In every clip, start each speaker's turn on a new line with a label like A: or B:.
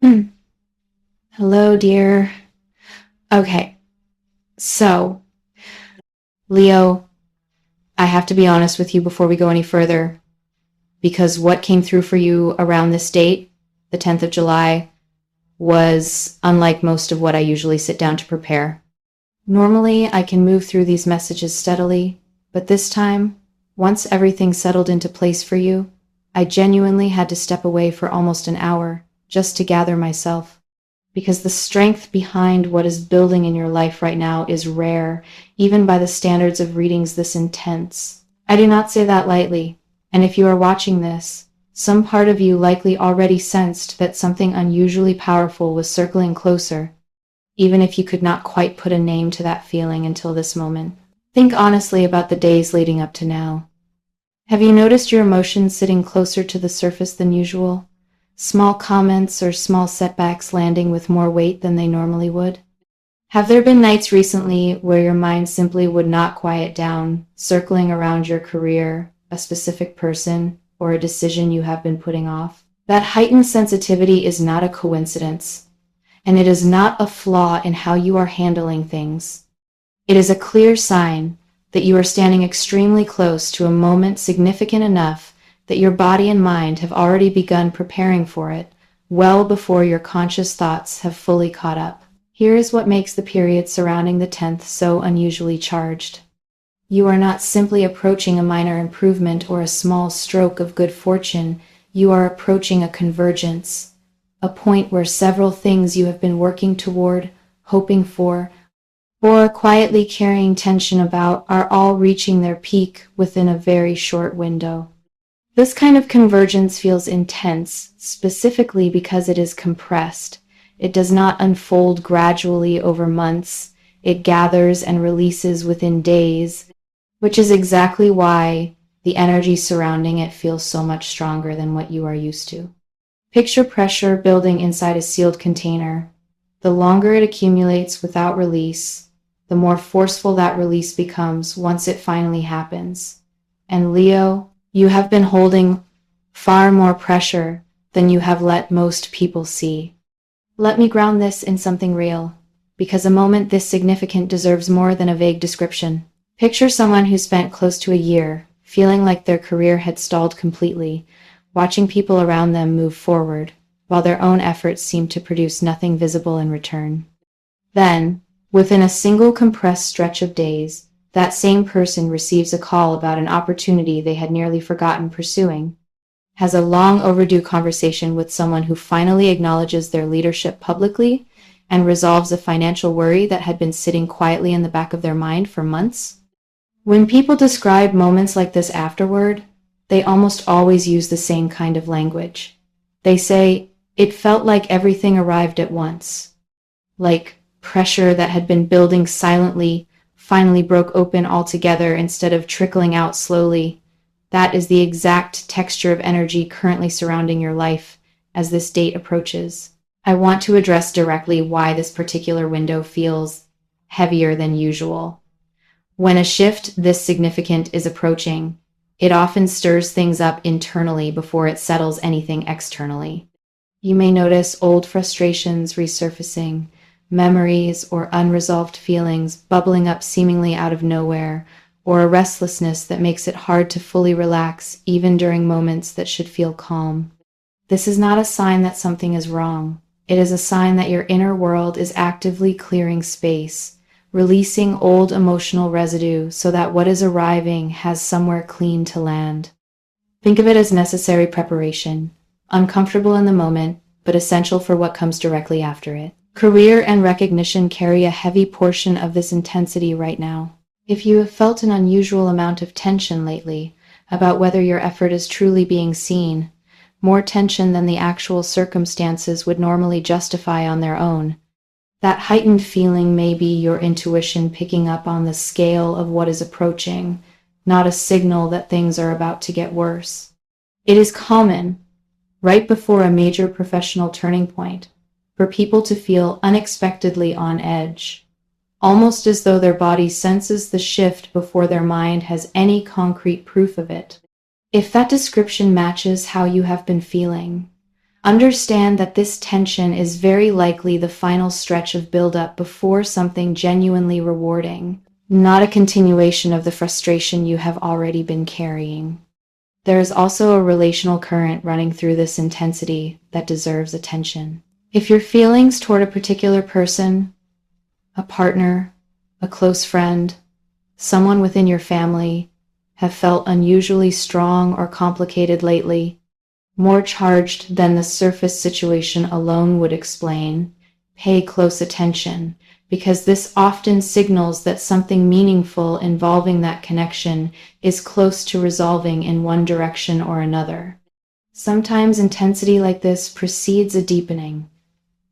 A: Hmm. Hello, dear. Okay, so, Leo, I have to be honest with you before we go any further, because what came through for you around this date, the 10th of July, was unlike most of what I usually sit down to prepare. Normally, I can move through these messages steadily, but this time, once everything settled into place for you, I genuinely had to step away for almost an hour just to gather myself. Because the strength behind what is building in your life right now is rare, even by the standards of readings this intense. I do not say that lightly, and if you are watching this, some part of you likely already sensed that something unusually powerful was circling closer, even if you could not quite put a name to that feeling until this moment. Think honestly about the days leading up to now. Have you noticed your emotions sitting closer to the surface than usual? Small comments or small setbacks landing with more weight than they normally would? Have there been nights recently where your mind simply would not quiet down, circling around your career, a specific person, or a decision you have been putting off? That heightened sensitivity is not a coincidence, and it is not a flaw in how you are handling things. It is a clear sign that you are standing extremely close to a moment significant enough that your body and mind have already begun preparing for it, well before your conscious thoughts have fully caught up. Here is what makes the period surrounding the 10th so unusually charged. You are not simply approaching a minor improvement or a small stroke of good fortune, you are approaching a convergence, a point where several things you have been working toward, hoping for, or quietly carrying tension about are all reaching their peak within a very short window. This kind of convergence feels intense, specifically because it is compressed. It does not unfold gradually over months. It gathers and releases within days, which is exactly why the energy surrounding it feels so much stronger than what you are used to. Picture pressure building inside a sealed container. The longer it accumulates without release, the more forceful that release becomes once it finally happens. And Leo, you have been holding far more pressure than you have let most people see. Let me ground this in something real, because a moment this significant deserves more than a vague description. Picture someone who spent close to a year feeling like their career had stalled completely, watching people around them move forward, while their own efforts seemed to produce nothing visible in return. Then, within a single compressed stretch of days, that same person receives a call about an opportunity they had nearly forgotten pursuing, has a long overdue conversation with someone who finally acknowledges their leadership publicly, and resolves a financial worry that had been sitting quietly in the back of their mind for months. When people describe moments like this afterward, they almost always use the same kind of language. They say, "It felt like everything arrived at once," like pressure that had been building silently finally broke open altogether instead of trickling out slowly. That is the exact texture of energy currently surrounding your life as this date approaches. I want to address directly why this particular window feels heavier than usual. When a shift this significant is approaching, it often stirs things up internally before it settles anything externally. You may notice old frustrations resurfacing, memories or unresolved feelings bubbling up seemingly out of nowhere, or a restlessness that makes it hard to fully relax even during moments that should feel calm. This is not a sign that something is wrong. It is a sign that your inner world is actively clearing space, releasing old emotional residue so that what is arriving has somewhere clean to land. Think of it as necessary preparation, uncomfortable in the moment, but essential for what comes directly after it. Career and recognition carry a heavy portion of this intensity right now. If you have felt an unusual amount of tension lately about whether your effort is truly being seen, more tension than the actual circumstances would normally justify on their own, that heightened feeling may be your intuition picking up on the scale of what is approaching, not a signal that things are about to get worse. It is common, right before a major professional turning point, for people to feel unexpectedly on edge, almost as though their body senses the shift before their mind has any concrete proof of it. If that description matches how you have been feeling, Understand that this tension is very likely the final stretch of buildup before something genuinely rewarding, not a continuation of the frustration you have already been carrying. There is also a relational current running through this intensity that deserves attention. If your feelings toward a particular person, a partner, a close friend, someone within your family, have felt unusually strong or complicated lately, more charged than the surface situation alone would explain, pay close attention, because this often signals that something meaningful involving that connection is close to resolving in one direction or another. Sometimes intensity like this precedes a deepening,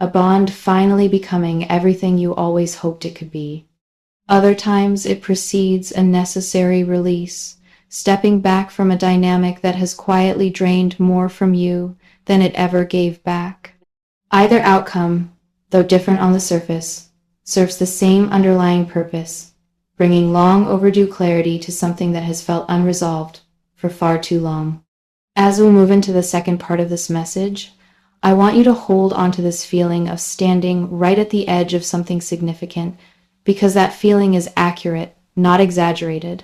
A: a bond finally becoming everything you always hoped it could be. Other times it precedes a necessary release, stepping back from a dynamic that has quietly drained more from you than it ever gave back. Either outcome, though different on the surface, serves the same underlying purpose, bringing long overdue clarity to something that has felt unresolved for far too long. As we move into the second part of this message, I want you to hold onto this feeling of standing right at the edge of something significant, because that feeling is accurate, not exaggerated.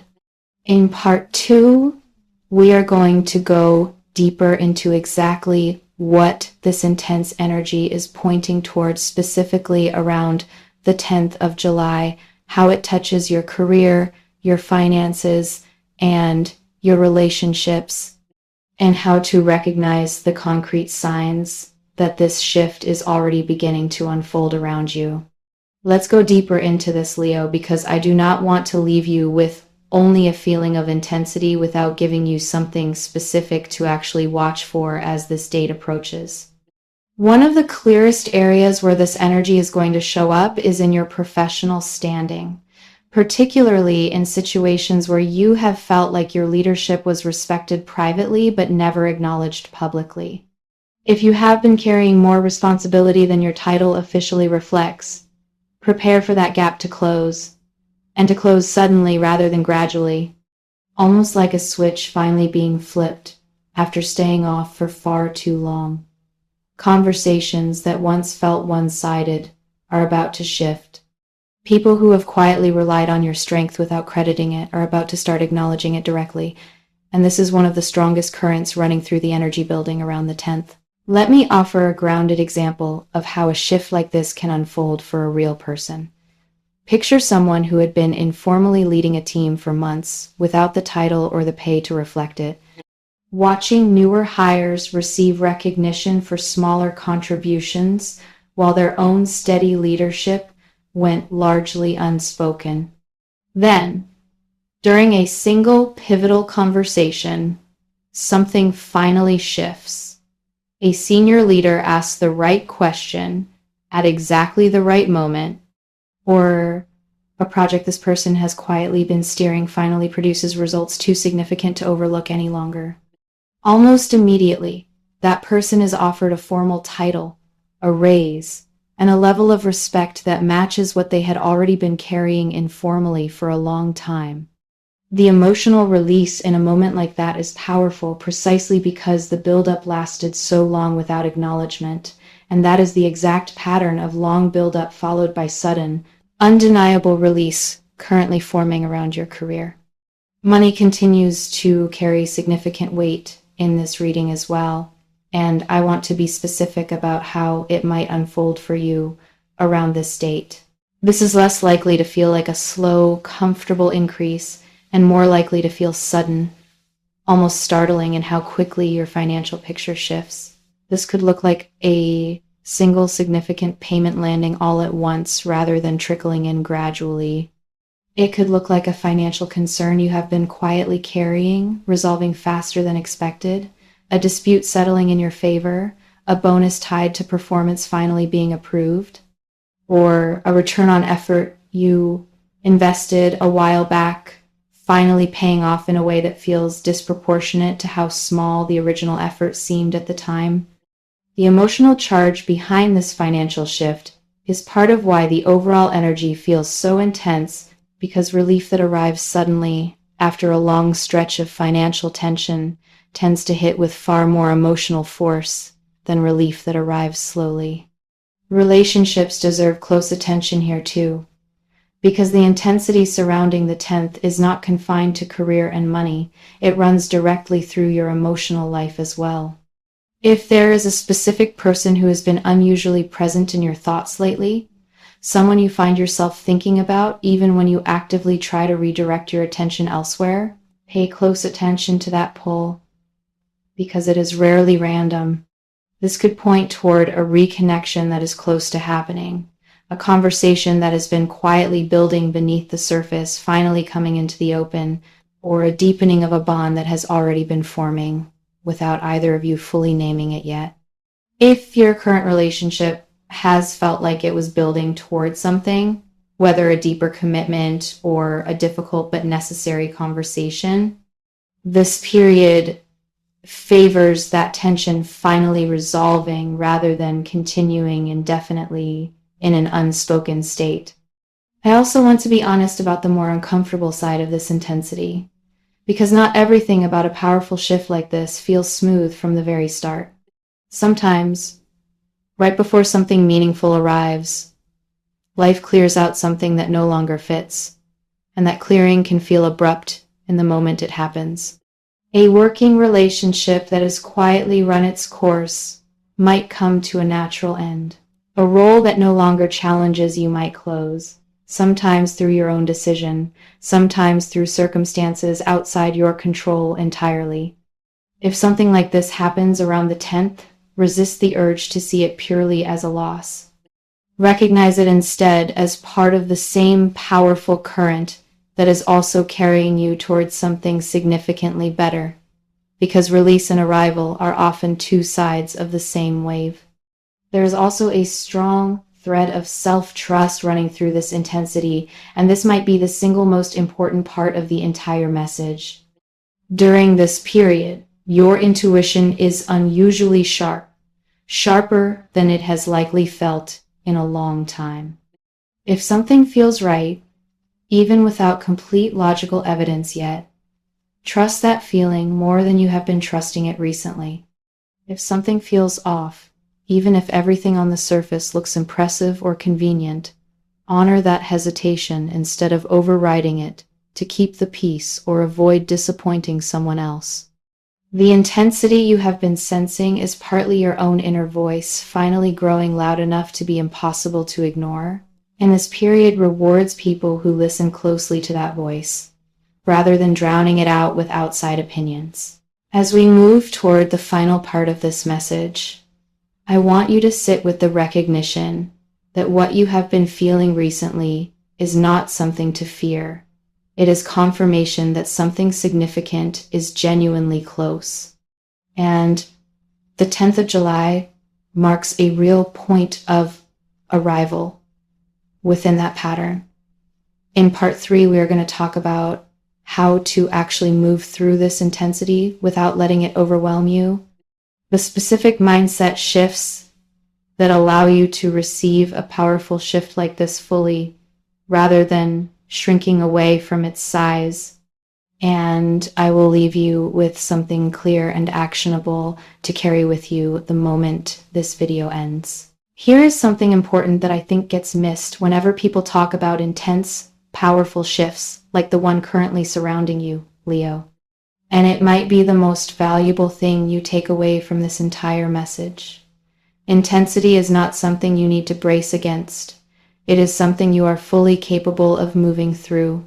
A: In part 2, we are going to go deeper into exactly what this intense energy is pointing towards, specifically around the 10th of July, how it touches your career, your finances, and your relationships, and how to recognize the concrete signs that this shift is already beginning to unfold around you. Let's go deeper into this, Leo, because I do not want to leave you with only a feeling of intensity without giving you something specific to actually watch for as this date approaches. One of the clearest areas where this energy is going to show up is in your professional standing, particularly in situations where you have felt like your leadership was respected privately but never acknowledged publicly. If you have been carrying more responsibility than your title officially reflects, prepare for that gap to close, and to close suddenly rather than gradually, almost like a switch finally being flipped after staying off for far too long. Conversations that once felt one-sided are about to shift. People who have quietly relied on your strength without crediting it are about to start acknowledging it directly, and this is one of the strongest currents running through the energy building around the 10th. Let me offer a grounded example of how a shift like this can unfold for a real person. Picture someone who had been informally leading a team for months without the title or the pay to reflect it, watching newer hires receive recognition for smaller contributions while their own steady leadership went largely unspoken. Then, during a single pivotal conversation, something finally shifts. A senior leader asks the right question at exactly the right moment, or a project this person has quietly been steering finally produces results too significant to overlook any longer. Almost immediately, that person is offered a formal title, a raise, and a level of respect that matches what they had already been carrying informally for a long time. The emotional release in a moment like that is powerful precisely because the buildup lasted so long without acknowledgement, and that is the exact pattern of long buildup followed by sudden, undeniable release currently forming around your career. Money continues to carry significant weight in this reading as well, and I want to be specific about how it might unfold for you around this date. This is less likely to feel like a slow, comfortable increase and more likely to feel sudden, almost startling in how quickly your financial picture shifts. This could look like a single significant payment landing all at once rather than trickling in gradually. It could look like a financial concern you have been quietly carrying, resolving faster than expected, a dispute settling in your favor, a bonus tied to performance finally being approved, or a return on effort you invested a while back finally paying off in a way that feels disproportionate to how small the original effort seemed at the time. The emotional charge behind this financial shift is part of why the overall energy feels so intense, because relief that arrives suddenly after a long stretch of financial tension tends to hit with far more emotional force than relief that arrives slowly. Relationships deserve close attention here too, because the intensity surrounding the 10th is not confined to career and money. It runs directly through your emotional life as well. If there is a specific person who has been unusually present in your thoughts lately, someone you find yourself thinking about even when you actively try to redirect your attention elsewhere, pay close attention to that pull, because it is rarely random. This could point toward a reconnection that is close to happening, a conversation that has been quietly building beneath the surface, finally coming into the open, or a deepening of a bond that has already been forming without either of you fully naming it yet. If your current relationship has felt like it was building towards something, whether a deeper commitment or a difficult but necessary conversation, this period favors that tension finally resolving rather than continuing indefinitely in an unspoken state. I also want to be honest about the more uncomfortable side of this intensity, because not everything about a powerful shift like this feels smooth from the very start. Sometimes, right before something meaningful arrives, life clears out something that no longer fits, and that clearing can feel abrupt in the moment it happens. A working relationship that has quietly run its course might come to a natural end. A role that no longer challenges you might close, sometimes through your own decision, sometimes through circumstances outside your control entirely. If something like this happens around the 10th, resist the urge to see it purely as a loss. Recognize it instead as part of the same powerful current that is also carrying you towards something significantly better, because release and arrival are often two sides of the same wave. There is also a strong thread of self-trust running through this intensity, and this might be the single most important part of the entire message. During this period, your intuition is unusually sharp, sharper than it has likely felt in a long time. If something feels right, even without complete logical evidence yet, trust that feeling more than you have been trusting it recently. If something feels off, even if everything on the surface looks impressive or convenient, honor that hesitation instead of overriding it to keep the peace or avoid disappointing someone else. The intensity you have been sensing is partly your own inner voice finally growing loud enough to be impossible to ignore, and this period rewards people who listen closely to that voice, rather than drowning it out with outside opinions. As we move toward the final part of this message, I want you to sit with the recognition that what you have been feeling recently is not something to fear. It is confirmation that something significant is genuinely close. And the 10th of July marks a real point of arrival within that pattern. In part 3, we are going to talk about how to actually move through this intensity without letting it overwhelm you, the specific mindset shifts that allow you to receive a powerful shift like this fully, rather than shrinking away from its size. And I will leave you with something clear and actionable to carry with you the moment this video ends. Here is something important that I think gets missed whenever people talk about intense, powerful shifts like the one currently surrounding you, Leo. And it might be the most valuable thing you take away from this entire message. Intensity is not something you need to brace against. It is something you are fully capable of moving through.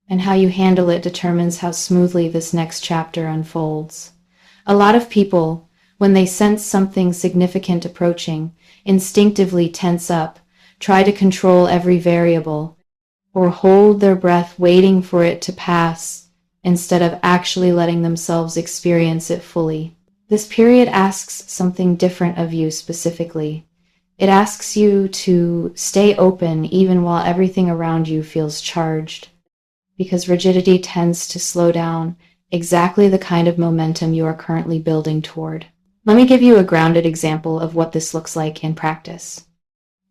A: And how you handle it determines how smoothly this next chapter unfolds. A lot of people, when they sense something significant approaching, instinctively tense up, try to control every variable, or hold their breath waiting for it to pass, instead of actually letting themselves experience it fully. This period asks something different of you specifically. It asks you to stay open even while everything around you feels charged, because rigidity tends to slow down exactly the kind of momentum you are currently building toward. Let me give you a grounded example of what this looks like in practice.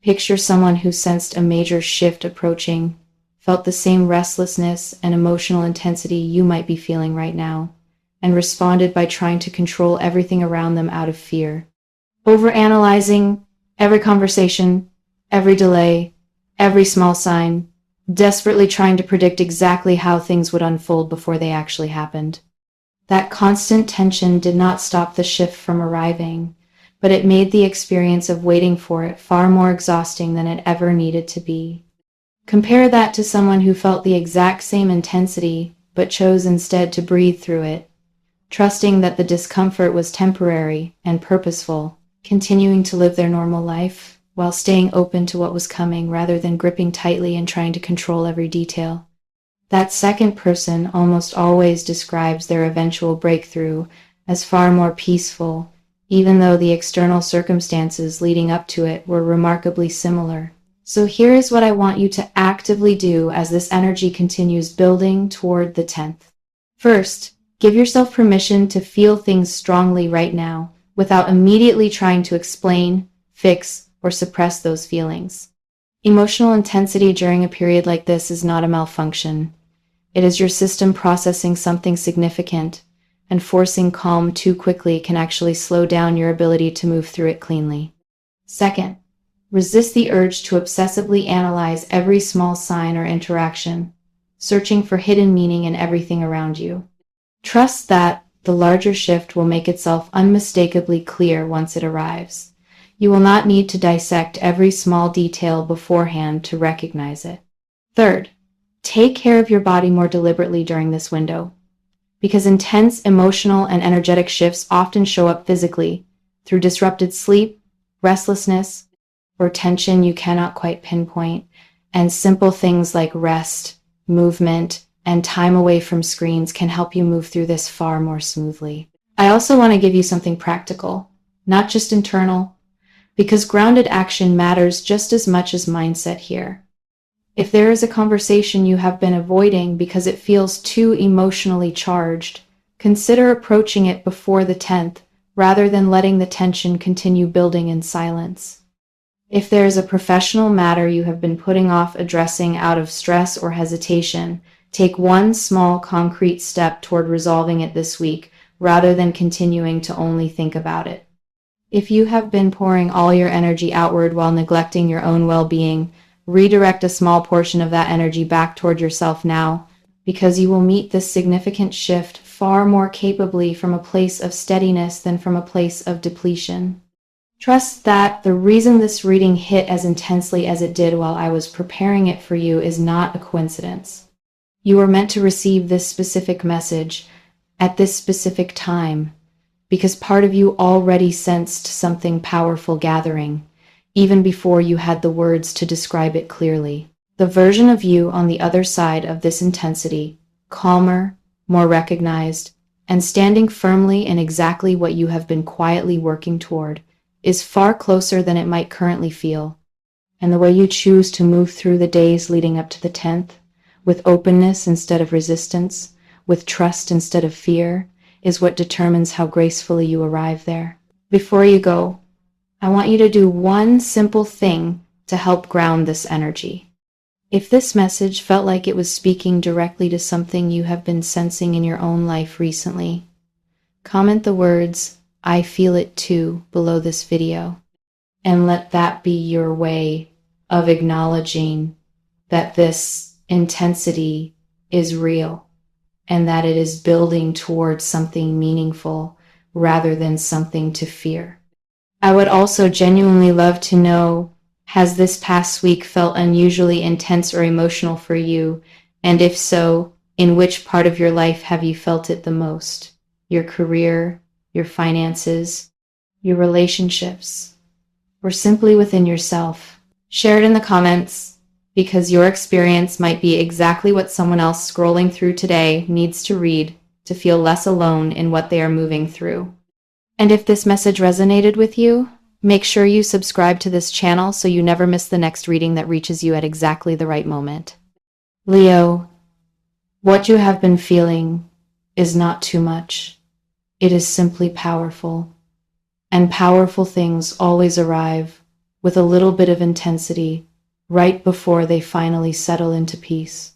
A: Picture someone who sensed a major shift approaching, felt the same restlessness and emotional intensity you might be feeling right now, and responded by trying to control everything around them out of fear. overanalyzing every conversation, every delay, every small sign, desperately trying to predict exactly how things would unfold before they actually happened. That constant tension did not stop the shift from arriving, but it made the experience of waiting for it far more exhausting than it ever needed to be. Compare that to someone who felt the exact same intensity, but chose instead to breathe through it, trusting that the discomfort was temporary and purposeful, continuing to live their normal life while staying open to what was coming rather than gripping tightly and trying to control every detail. That second person almost always describes their eventual breakthrough as far more peaceful, even though the external circumstances leading up to it were remarkably similar. So here is what I want you to actively do as this energy continues building toward the 10th. First, give yourself permission to feel things strongly right now, without immediately trying to explain, fix, or suppress those feelings. Emotional intensity during a period like this is not a malfunction. It is your system processing something significant, and forcing calm too quickly can actually slow down your ability to move through it cleanly. Second, resist the urge to obsessively analyze every small sign or interaction, searching for hidden meaning in everything around you. Trust that the larger shift will make itself unmistakably clear once it arrives. You will not need to dissect every small detail beforehand to recognize it. Third, take care of your body more deliberately during this window, because intense emotional and energetic shifts often show up physically through disrupted sleep, restlessness, or tension you cannot quite pinpoint, and simple things like rest, movement, and time away from screens can help you move through this far more smoothly. I also want to give you something practical, not just internal, because grounded action matters just as much as mindset here. If there is a conversation you have been avoiding because it feels too emotionally charged, consider approaching it before the 10th rather than letting the tension continue building in silence. If there is a professional matter you have been putting off addressing out of stress or hesitation, take one small concrete step toward resolving it this week rather than continuing to only think about it. If you have been pouring all your energy outward while neglecting your own well-being, redirect a small portion of that energy back toward yourself now, because you will meet this significant shift far more capably from a place of steadiness than from a place of depletion. Trust that the reason this reading hit as intensely as it did while I was preparing it for you is not a coincidence. You were meant to receive this specific message at this specific time, because part of you already sensed something powerful gathering, even before you had the words to describe it clearly. The version of you on the other side of this intensity, calmer, more recognized, and standing firmly in exactly what you have been quietly working toward, is far closer than it might currently feel. And the way you choose to move through the days leading up to the 10th, with openness instead of resistance, with trust instead of fear, is what determines how gracefully you arrive there. Before you go, I want you to do one simple thing to help ground this energy. If this message felt like it was speaking directly to something you have been sensing in your own life recently, comment the words, "I feel it too," below this video, and let that be your way of acknowledging that this intensity is real, and that it is building towards something meaningful rather than something to fear. I would also genuinely love to know, has this past week felt unusually intense or emotional for you? And if so, in which part of your life have you felt it the most? Your career, your finances, your relationships, or simply within yourself? Share it in the comments, because your experience might be exactly what someone else scrolling through today needs to read to feel less alone in what they are moving through. And if this message resonated with you, make sure you subscribe to this channel so you never miss the next reading that reaches you at exactly the right moment. Leo, what you have been feeling is not too much. It is simply powerful. And powerful things always arrive with a little bit of intensity right before they finally settle into peace.